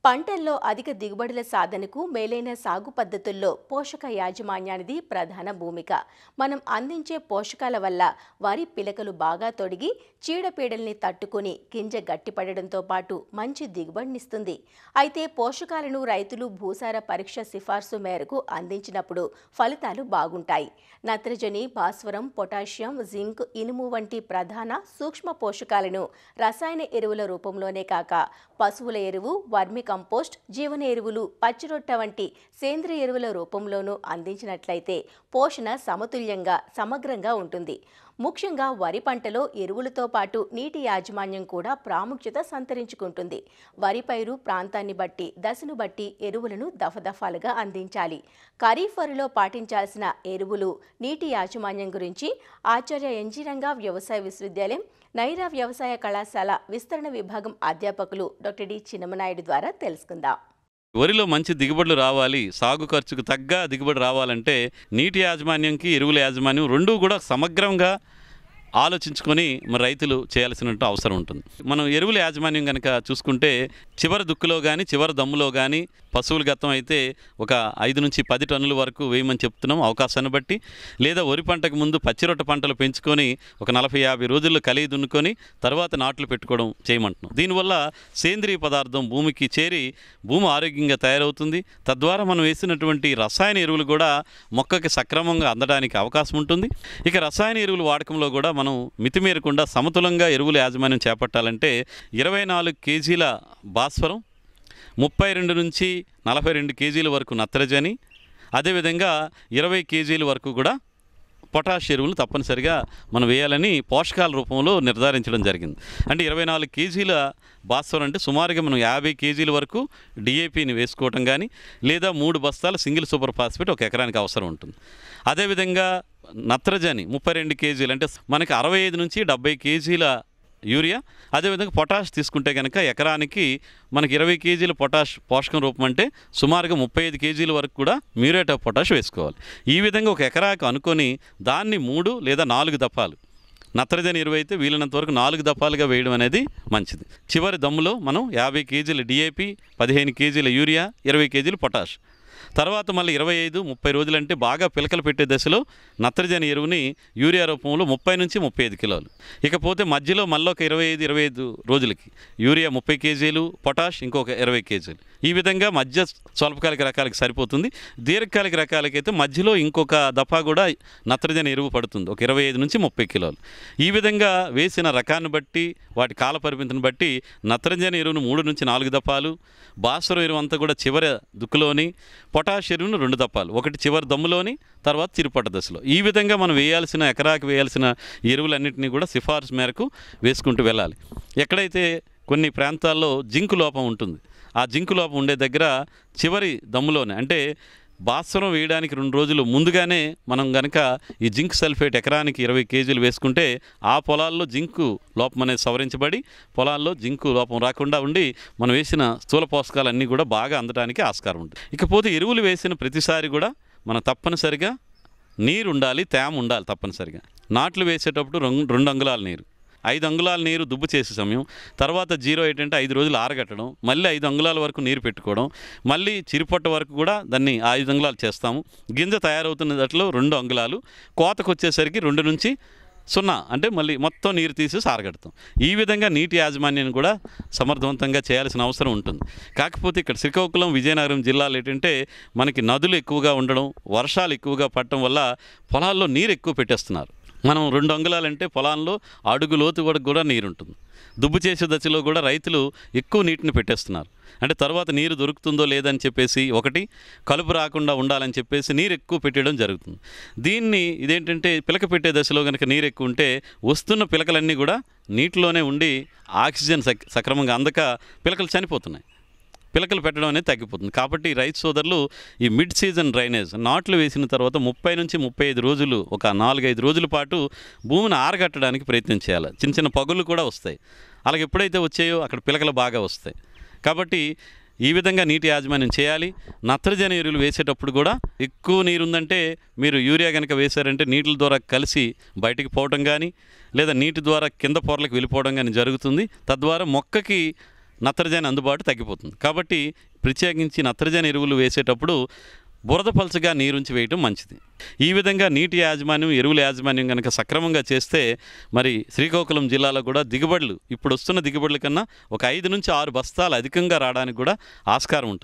పంటల్లో అధిక దిగుబడుల సాధనకు మేలైన సాగు పద్ధతుల్లో పోషక యాజమాన్యానిది ప్రధాన భూమిక. మనం అందించే పోషకాల వల్ల వరి పిలకలు బాగా తొడిగి చీడపీడల్ని తట్టుకుని గింజ గట్టిపడడంతో పాటు మంచి దిగుబడినిస్తుంది. అయితే పోషకాలను రైతులు భూసార పరీక్ష సిఫార్సు మేరకు అందించినప్పుడు ఫలితాలు బాగుంటాయి. నత్రజని, భాస్వరం, పొటాషియం, జింక్, ఇనుము వంటి ప్రధాన సూక్ష్మ పోషకాలను రసాయన ఎరువుల రూపంలోనే కాక పశువుల ఎరువు, వర్మి కంపోస్ట్, జీవన ఎరువులు, పచ్చిరొట్ట వంటి సేంద్రియ ఎరువుల రూపంలోనూ అందించినట్లయితే పోషణ సమతుల్యంగా సమగ్రంగా ఉంటుంది. ముఖ్యంగా వరి పంటలో ఎరువులతో పాటు నీటి యాజమాన్యం కూడా ప్రాముఖ్యత సంతరించుకుంటుంది. వరి పైరు ప్రాంతాన్ని బట్టి, దశను బట్టి ఎరువులను దఫదఫాలుగా అందించాలి. ఖరీఫ్ వరిలో పాటించాల్సిన ఎరువులు, నీటి యాజమాన్యం గురించి ఆచార్య ఎన్జీ రంగా వ్యవసాయ విశ్వవిద్యాలయం, నైరా వ్యవసాయ కళాశాల విస్తరణ విభాగం అధ్యాపకులు డాక్టర్ డి చిన్నమనాయుడు ద్వారా తెలుసుకుందాం. వరిలో మంచి దిగుబడులు రావాలి, సాగు ఖర్చుకు తగ్గ దిగుబడి రావాలంటే నీటి యాజమాన్యంకి ఎరువుల యాజమాన్యం రెండూ కూడా సమగ్రంగా ఆలోచించుకొని మరి రైతులు చేయాల్సిన అవసరం ఉంటుంది. మనం ఎరువుల యాజమాన్యం కనుక చూసుకుంటే చివరి దుక్కులో కానీ చివరి దమ్ములో కానీ పశువుల గతం అయితే ఒక 5 నుంచి 10 టన్నుల వరకు వేయమని చెప్తున్నాం అవకాశాన్ని బట్టి. లేదా వరి పంటకు ముందు పచ్చిరొట్ట పంటలు పెంచుకొని ఒక 40-50 రోజుల్లో కలిగి దున్నుకొని తర్వాత నాట్లు పెట్టుకోవడం చేయమంటున్నాం. దీనివల్ల సేంద్రియ పదార్థం భూమికి చేరి భూమి ఆరోగ్యంగా తయారవుతుంది. తద్వారా మనం వేసినటువంటి రసాయన ఎరువులు కూడా మొక్కకి సక్రమంగా అందడానికి అవకాశం ఉంటుంది. ఇక రసాయన ఎరువుల వాడకంలో కూడా మనం మితిమీరకుండా సమతులంగా ఎరువుల యాజమాన్యం చేపట్టాలంటే 24 కేజీల భాస్వరం, 32 నుంచి 42 కేజీల వరకు నత్రజని, అదేవిధంగా 20 కేజీల వరకు కూడా పొటాష్ ఎరువులు తప్పనిసరిగా మనం వేయాలని పోషకాల రూపంలో నిర్ధారించడం జరిగింది. అంటే 24 కేజీల భాస్వరం అంటే సుమారుగా మనం 50 కేజీల వరకు డిఏపిని వేసుకోవటం కానీ, లేదా 3 బస్తాల సింగిల్ సూపర్ ఫాస్ఫేట్ ఒక ఎకరానికి అవసరం ఉంటుంది. అదేవిధంగా నత్రజని 32 కేజీలు అంటే మనకి 65 నుంచి 70 కేజీల యూరియా. అదేవిధంగా పొటాష్ తీసుకుంటే కనుక ఎకరానికి మనకి 20 కేజీల పొటాష్ పోషకం రూపం అంటే సుమారుగా 35 కేజీల వరకు కూడా మ్యూరేట్ ఆఫ్ పొటాష్ వేసుకోవాలి. ఈ విధంగా ఒక ఎకరాకు అనుకొని దాన్ని 3 లేదా 4 దఫాలు నత్రజని ఎరువు అయితే వీలైనంత వరకు 4 దఫాలుగా వేయడం అనేది మంచిది. చివరి దమ్ములో మనం 50 కేజీల డిఏపి, 15 కేజీల యూరియా, 20 కేజీల పొటాష్, తర్వాత మళ్ళీ 25-30 రోజులంటే బాగా పిలకలు పెట్టే దశలో నత్రజని ఎరువుని యూరియా రూపంలో 30 నుంచి 35 కిలోలు. ఇకపోతే మధ్యలో మళ్ళీ ఒక 25 రోజులకి యూరియా 30 కేజీలు, పొటాష్ ఇంకొక 20 కేజీలు. ఈ విధంగా మధ్య స్వల్పకాలిక రకాలకి సరిపోతుంది. దీర్ఘకాలిక రకాలకైతే మధ్యలో ఇంకొక దఫా కూడా నత్రజని ఎరువు పడుతుంది, ఒక 25 నుంచి 30 కిలోలు. ఈ విధంగా వేసిన రకాన్ని బట్టి వాటి కాల పరిమితిని బట్టి నత్రజని ఎరువును 3 నుంచి 4 దఫాలు, భాస్వరం ఎరువు అంతా కూడా చివరి దుక్కులోని, పొటాష్ ఎరువును 2 దఫాలు, ఒకటి చివరి దమ్ములోని, తర్వాత చిరుపట్ట దశలో. ఈ విధంగా మనం వేయాల్సిన ఎకరాకి వేయాల్సిన ఎరువులన్నింటినీ కూడా సిఫార్సు మేరకు వేసుకుంటూ వెళ్ళాలి. ఎక్కడైతే కొన్ని ప్రాంతాల్లో జింకు లోపం ఉంటుంది, ఆ జింకు లోపం ఉండే దగ్గర చివరి దమ్ములోనే అంటే భాస్వరం వేయడానికి 2 రోజులు ముందుగానే మనం కనుక ఈ జింక్ సల్ఫేట్ ఎకరానికి 20 కేజీలు వేసుకుంటే ఆ పొలాల్లో జింకు లోపం అనేది సవరించబడి పొలాల్లో జింకు లోపం రాకుండా ఉండి మనం వేసిన స్థూల పోషకాలన్నీ కూడా బాగా అందడానికి ఆస్కారం ఉంటుంది. ఇకపోతే ఎరువులు వేసిన ప్రతిసారి కూడా మనం తప్పనిసరిగా నీరు ఉండాలి, తేమ ఉండాలి తప్పనిసరిగా. నాట్లు వేసేటప్పుడు 2 అంగుళాల నీరు, 5 అంగుళాల నీరు దుబ్బు చేసే సమయం, తర్వాత 0.8 అంటే 5 రోజులు ఆరగట్టడం, మళ్ళీ 5 అంగుళాల వరకు నీరు పెట్టుకోవడం, మళ్ళీ చిరుపట్ట వరకు కూడా దాన్ని 5 అంగుళాలు చేస్తాము. గింజ తయారవుతున్న దాంట్లో 2 అంగుళాలు, కోతకు వచ్చేసరికి 2 నుంచి 0 అంటే మళ్ళీ మొత్తం నీరు తీసేసి ఆరగడతాం. ఈ విధంగా నీటి యాజమాన్యాన్ని కూడా సమర్థవంతంగా చేయాల్సిన అవసరం ఉంటుంది. కాకపోతే ఇక్కడ శ్రీకాకుళం, విజయనగరం జిల్లాలు ఏంటంటే మనకి నదులు ఎక్కువగా ఉండడం, వర్షాలు ఎక్కువగా పడటం వల్ల పొలాల్లో నీరు ఎక్కువ పెట్టేస్తున్నారు. మనం 2 అంగుళాలంటే పొలాల్లో అడుగు లోతు వరకు కూడా నీరు ఉంటుంది. దుబ్బు చేసే దశలో కూడా రైతులు ఎక్కువ నీటిని పెట్టేస్తున్నారు. అంటే తర్వాత నీరు దొరుకుతుందో లేదని చెప్పేసి, ఒకటి కలుపు రాకుండా ఉండాలని చెప్పేసి నీరు ఎక్కువ పెట్టడం జరుగుతుంది. దీన్ని ఇదేంటంటే పిలక పెట్టే దశలో కనుక నీరు ఎక్కువ ఉంటే వస్తున్న పిలకలన్నీ కూడా నీటిలోనే ఉండి ఆక్సిజన్ సక్రమంగా అందక పిలకలు చనిపోతున్నాయి. పిలకలు పెట్టడం అనేది తగ్గిపోతుంది. కాబట్టి రైతు సోదరులు ఈ మిడ్ సీజన్ డ్రైనేజ్ నాట్లు వేసిన తర్వాత 30 నుంచి 35 రోజులు, ఒక 4-5 రోజుల పాటు భూమిని ఆరగట్టడానికి ప్రయత్నం చేయాలి. చిన్న చిన్న పగుళ్ళు కూడా వస్తాయి. అలాగే ఎప్పుడైతే వచ్చాయో అక్కడ పిలకలు బాగా వస్తాయి. కాబట్టి ఈ విధంగా నీటి యాజమాన్యం చేయాలి. నత్రజని ఎరువులు వేసేటప్పుడు కూడా ఎక్కువ నీరుందంటే మీరు యూరియా కనుక వేశారంటే నీటి ద్వారా కలిసి బయటికి పోవడం కానీ, లేదా నీటి ద్వారా కింద పొరలకు వెళ్ళిపోవడం కానీ జరుగుతుంది. తద్వారా మొక్కకి నత్రజని అందుబాటు తగ్గిపోతుంది. కాబట్టి ప్రత్యేకించి నత్రజని ఎరువులు వేసేటప్పుడు బురద పలుచగా నీరుంచి వేయటం మంచిది. ఈ విధంగా నీటి యాజమాన్యం, ఎరువుల యాజమాన్యం కనుక సక్రమంగా చేస్తే మరి శ్రీకాకుళం జిల్లాలో కూడా దిగుబడులు ఇప్పుడు వస్తున్న దిగుబడుల కన్నా ఒక 5 నుంచి 6 బస్తాలు అధికంగా రావడానికి కూడా ఆస్కారం ఉంటుంది.